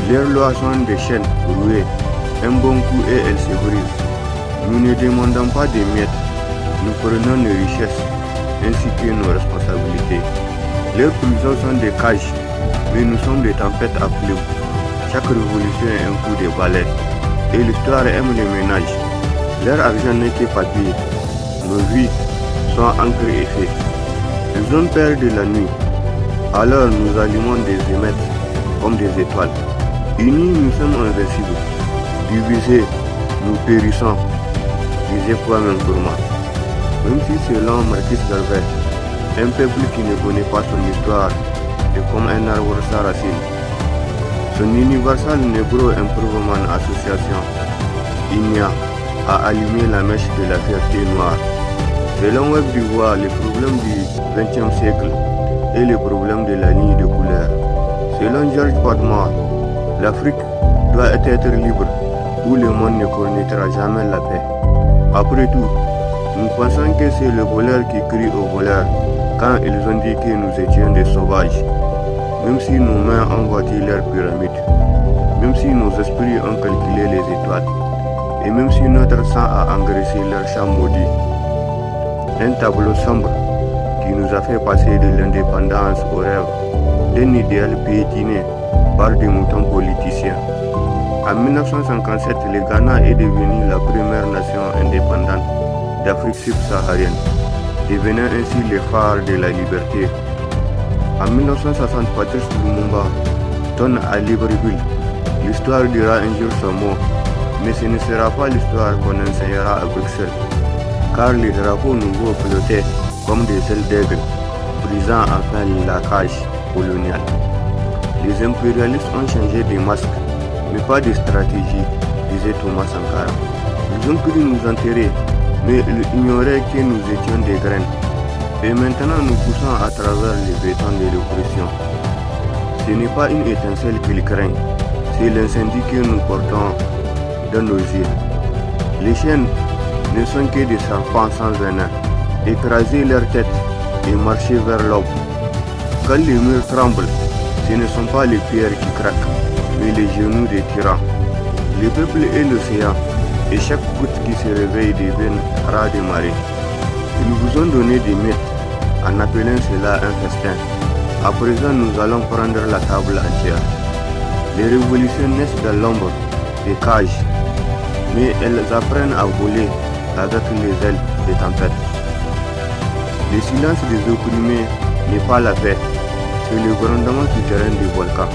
Leurs lois sont des chaînes rouées, un bon coup et elles se brisent. Nous ne demandons pas des miettes, nous prenons nos richesses ainsi que nos responsabilités. Leurs prisons sont des cages, mais nous sommes des tempêtes à plumes. Chaque révolution est un coup de balai, et l'histoire aime les ménages. Leur argent n'est que papier, nos vies sont encre et feu. Ils ont peur de la nuit, alors nous allumons des émettes comme des étoiles. Unis, nous sommes invincibles. Divisés, nous périssons. Disait Kwame Nkrumah. Même si selon Marcus Garvey, un peuple qui ne connaît pas son histoire est comme un arbre sans racines. Son Universal Negro Improvement Association, INIA, a allumé la mèche de la fierté noire. Selon Web d'Ivoire, les problèmes du XXe siècle et les problèmes de la ligne de couleur. Selon George Padmore, l'Afrique doit être libre ou le monde ne connaîtra jamais la paix. Après tout, nous pensons que c'est le voleur qui crie au voleur quand ils ont dit que nous étions des sauvages. Même si nos mains ont bâti leur pyramide, même si nos esprits ont calculé les étoiles, et même si notre sang a engraissé leur champ maudit. Un tableau sombre qui nous a fait passer de l'indépendance au rêve d'un idéal piétiné par des moutons politiciens. En 1957, le Ghana est devenu la première nation indépendante d'Afrique subsaharienne, devenant ainsi le phare de la liberté. En 1960, Patrice Lumumba donne à Libreville. L'histoire dira un jour son mot, mais ce ne sera pas l'histoire qu'on enseignera à Bruxelles, car les drapeaux nouveaux flottaient comme des ailes d'aigle, brisant enfin la cage coloniale. Les impérialistes ont changé de masque, mais pas de stratégie, disait Thomas Sankara. Ils ont cru nous enterrer, mais ils ignoraient que nous étions des graines. Et maintenant nous poussons à travers les bétons de l'oppression. Ce n'est pas une étincelle qu'ils craignent, c'est l'incendie que nous portons dans nos yeux. Les chiens ne sont que des serpents sans venin. Écraser leur tête et marcher vers l'aube. Quand les murs tremblent, ce ne sont pas les pierres qui craquent, mais les genoux des tyrans. Le peuple est l'océan, et chaque goutte qui se réveille devient raz de marée. Ils vous ont donné des mythes, en appelant cela un festin. À présent, nous allons prendre la table entière. Les révolutions naissent dans l'ombre des cages, mais elles apprennent à voler avec les ailes des tempêtes. Le silence des opprimés n'est pas la paix, c'est le grondement souterrain du volcan.